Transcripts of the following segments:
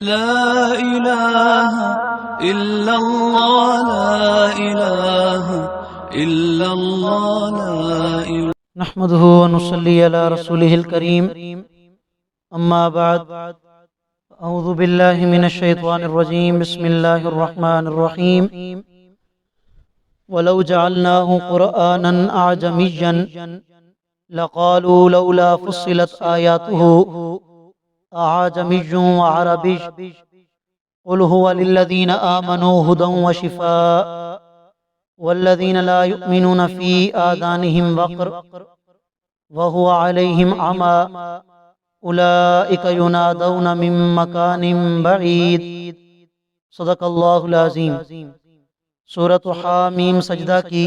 لا إله إلا الله لا إله إلا الله لا إله نحمده ونصلي على رسوله الكريم أما بعد أعوذ بالله من الشيطان الرجيم بسم الله الرحمن الرحيم ولو جعلناه قرآنا أعجميا لقالوا لولا فصلت آياته أعجمي وعربي قل هو للذين آمنوا هدى وشفاء والذين لا يؤمنون في آذانهم وقر وهو عليهم عمى أولئك ينادون من مكان بعيد صدق اللہ العظیم۔ سورۃ حامیم سجدہ کی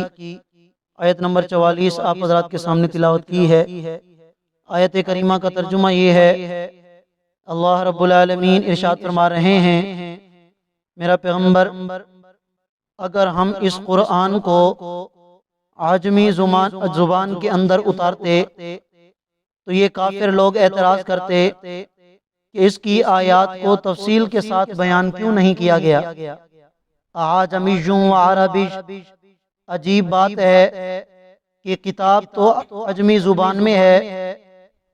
آیت نمبر 44 آپ حضرات کے سامنے تلاوت کی ہے۔ آیت کریمہ کا ترجمہ یہ ہے، اللہ رب العالمین ارشاد فرما رہے ہیں، میرا پیغمبر اگر ہم اس قرآن کو عجمی زبان کے اندر اتارتے تو یہ کافر لوگ اعتراض کرتے کہ اس کی آیات کو تفصیل کے ساتھ بیان کیوں نہیں کیا گیا۔ اعجمی و عربی، عجیب بات ہے کہ کتاب تو عجمی زبان میں ہے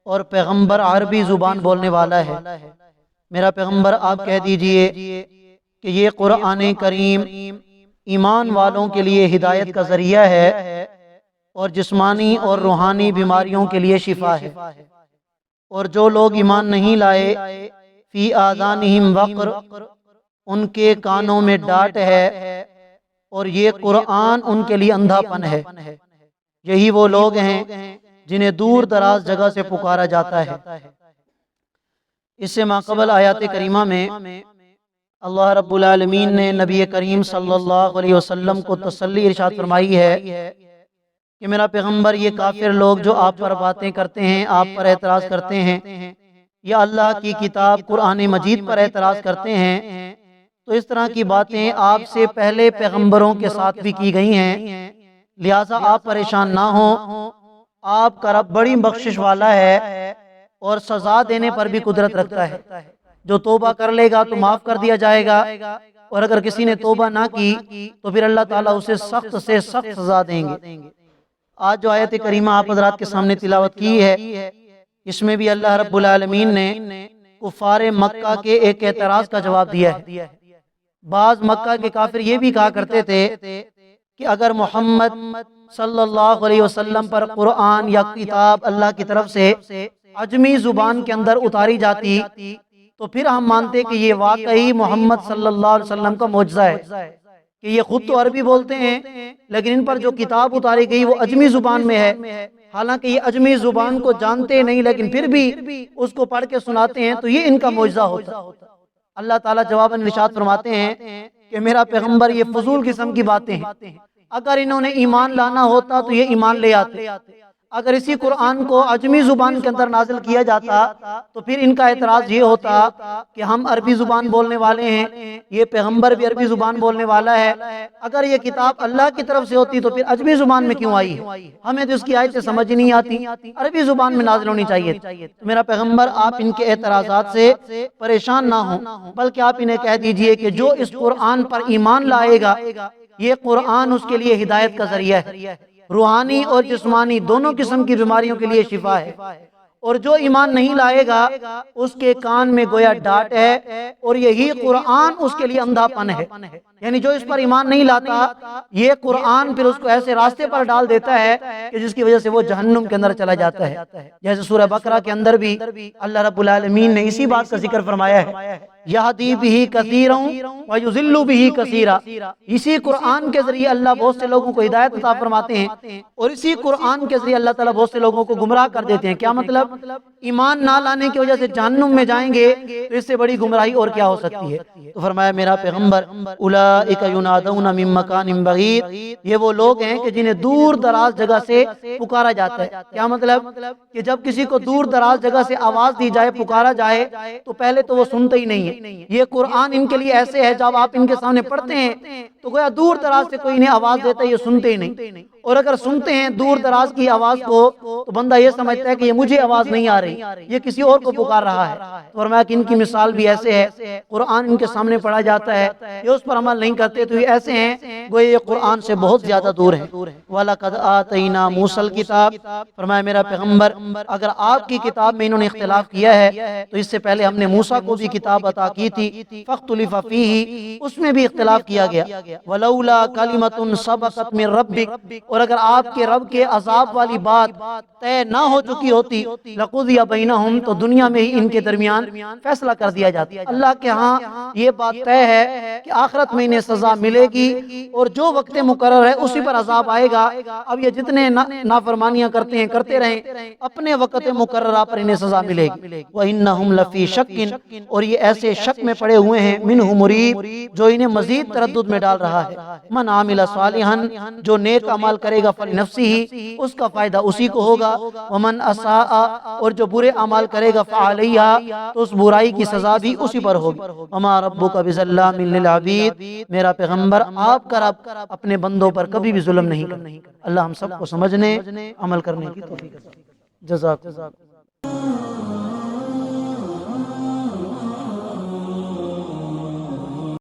اور پیغمبر عربی زبان بولنے والا ہے۔ میرا پیغمبر آپ کہہ دیجئے کہ یہ قرآن کریم ایمان والوں کے لیے ہدایت کا ذریعہ ہے اور جسمانی اور روحانی بیماریوں کے لیے شفا ہے، اور جو لوگ ایمان نہیں لائے فی آذانہم وقر، ان کے کانوں میں ڈاٹ ہے اور یہ قرآن ان کے لیے اندھا پن ہے۔ یہی وہ لوگ ہیں جنہیں دور دراز جگہ سے پکارا جاتا ہے۔ اس سے ماقبل آیات کریمہ میں اللہ رب العالمین نے نبی کریم صلی اللہ علیہ وسلم کو تسلی ارشاد فرمائی ہے کہ میرا پیغمبر یہ کافر لوگ جو آپ پر باتیں کرتے ہیں، آپ پر اعتراض کرتے ہیں، یا اللہ کی کتاب قرآن مجید پر اعتراض کرتے ہیں، تو اس طرح کی باتیں آپ سے پہلے پیغمبروں کے ساتھ بھی کی گئی ہیں، لہٰذا آپ پریشان نہ ہوں۔ آپ کا رب بڑی بخشش والا ہے اور سزا دینے پر بھی قدرت رکھتا ہے۔ جو توبہ کر لے گا تو معاف کر دیا جائے گا، اور اگر کسی نے توبہ نہ کی تو پھر اللہ تعالیٰ اسے سخت سے سخت سزا دیں گے۔ آج جو آیت کریمہ آپ حضرات کے سامنے تلاوت کی ہے، اس میں بھی اللہ رب العالمین نے کفار مکہ کے ایک اعتراض کا جواب دیا ہے۔ بعض مکہ کے کافر یہ بھی کہا کرتے تھے کہ اگر محمد صلی اللہ علیہ وسلم پر قرآن یا کتاب اللہ کی طرف سے عجمی زبان کے اندر اتاری جاتی تو پھر ہم مانتے کہ یہ واقعی محمد صلی اللہ علیہ وسلم کا معجزہ ہے کہ یہ خود تو عربی بولتے ہیں لیکن ان پر جو کتاب اتاری گئی وہ عجمی زبان میں ہے، حالانکہ یہ عجمی زبان کو جانتے نہیں لیکن پھر بھی اس کو پڑھ کے سناتے ہیں، تو یہ ان کا معجزہ ہوتا۔ اللہ تعالیٰ جواباً ارشاد فرماتے ہیں کہ میرا پیغمبر یہ فضول قسم کی باتیں ہیں، اگر انہوں نے ایمان لانا ہوتا تو یہ ایمان لے آتے۔ اگر اسی قرآن کو عجمی زبان کے اندر نازل کیا جاتا تو پھر ان کا اعتراض یہ ہوتا کہ ہم عربی زبان بولنے والے ہیں، یہ پیغمبر بھی عربی زبان بولنے والا ہے، اگر یہ کتاب اللہ کی طرف سے ہوتی تو پھر عجمی زبان میں کیوں آئی ہے؟ ہمیں تو اس کی آیتیں سمجھ نہیں آتی، عربی زبان میں نازل ہونی چاہیے۔ میرا پیغمبر آپ ان کے اعتراضات سے پریشان نہ ہوں، بلکہ آپ انہیں کہہ دیجئے کہ جو اس قرآن پر ایمان لائے گا یہ قرآن اس کے لیے ہدایت کا ذریعہ ہے، روحانی اور جسمانی دونوں قسم کی بیماریوں کے لیے شفا ہے، اور جو ایمان نہیں لائے گا اس کے کان میں گویا ڈاٹ ہے اور یہی قرآن اس کے لیے اندھا پن ہے۔ یعنی جو اس پر ایمان نہیں لاتا یہ قرآن پھر اس کو ایسے راستے پر ڈال دیتا ہے کہ جس کی وجہ سے وہ جہنم کے اندر چلا جاتا ہے۔ جیسے سورہ بقرہ کے اندر بھی اللہ رب العالمین نے اسی بات کا ذکر فرمایا ہے، یہدی بہ کثیرا ویضل بہ کثیرا، اسی قرآن کے ذریعے اللہ بہت سے لوگوں کو ہدایت عطا فرماتے ہیں اور اسی قرآن کے ذریعے اللہ تعالیٰ بہت سے لوگوں کو گمراہ کر دیتے ہیں۔ کیا مطلب؟ ایمان نہ لانے کی وجہ سے جہنم میں جائیں گے تو اس سے بڑی گمراہی اور کیا ہو سکتی ہے؟ تو فرمایا میرا پیغمبر اولئک ینادون من مکان بعید، یہ وہ لوگ ہیں کہ جنہیں دور دراز جگہ سے پکارا جاتا ہے۔ کیا مطلب؟ کہ جب کسی کو دور دراز جگہ سے آواز دی جائے، پکارا جائے تو پہلے تو وہ سنتے ہی نہیں ہے۔ یہ قرآن ان کے لیے ایسے ہے جب آپ ان کے سامنے پڑھتے ہیں تو گویا دور دراز سے کوئی انہیں آواز دیتا ہے، یہ سنتے ہی نہیں، اور اگر سنتے ہیں دور دراز کی آواز کو تو بندہ یہ سمجھتا ہے کہ یہ مجھے آواز نہیں آ رہی، یہ کسی اور کو پکار رہا ہے۔ فرمایا کہ ان کی مثال بھی ایسے ہے، قرآن ان کے سامنے پڑھا جاتا ہے، یہ اس پر عمل نہیں کرتے تو یہ ایسے ہیں گویا یہ قرآن سے بہت زیادہ دور ہیں۔ وَلَقَدْ آتَيْنَا مُوسَى الْكِتَابَ، فرمایا میرا پیغمبر اگر آپ کی کتاب میں انہوں نے اختلاف کیا ہے تو اس سے پہلے ہم نے موسیٰ کو بھی کتاب عطا کی تھی، فَاخْتُلِفَ فِيهِ، اس میں بھی اختلاف کیا گیا، وَلَوْلَا كَلِمَةٌ سَبَقَتْ مِنْ رَبِّكَ، اور اگر آپ کے رب کے عذاب والی بات طے نہ ہو چکی ہوتی، لَقُضِيَ بَيْنَهُمْ، تو دنیا میں ہی ان کے درمیان فیصلہ کر دیا جاتا۔ اللہ کے ہاں یہ بات طے ہے کہ آخرت میں انہیں سزا ملے گی اور جو وقت مقرر ہے اسی پر عذاب آئے گا۔ اب یہ جتنے نافرمانیاں کرتے ہیں کرتے رہیں، اپنے وقت مقررہ پر انہیں سزا ملے گی۔ وَإِنَّهُمْ لَفِي شَكٍّ، اور یہ ایسے شک میں پڑے ہوئے ہیں، مِنْهُ مُرِيبٍ، جو انہیں مزید تردد میں ڈال رہا ہے۔ مَنْ عَمِلَ صَالِحًا، جو نیک عمل کرے گا فَلِنَفْسِهِ، اس کا فائدہ اسی کو ہوگا، وَمَنْ أَسَاءَ، اور جو برے عمل کرے گا فَعَلَيْهَا، تو اس برائی کی سزا بھی اسی پر ہوگی۔ وَمَا رَبُّكَ بِظَلَّامٍ لِّلْعَبِيدِ، میرا پیغمبر آپ کا رب اپنے بندوں پر کبھی بھی ظلم نہیں کرتا۔ اللہ ہم سب کو سمجھنے عمل کرنے کی توفیق عطا فرمائے۔ جزاک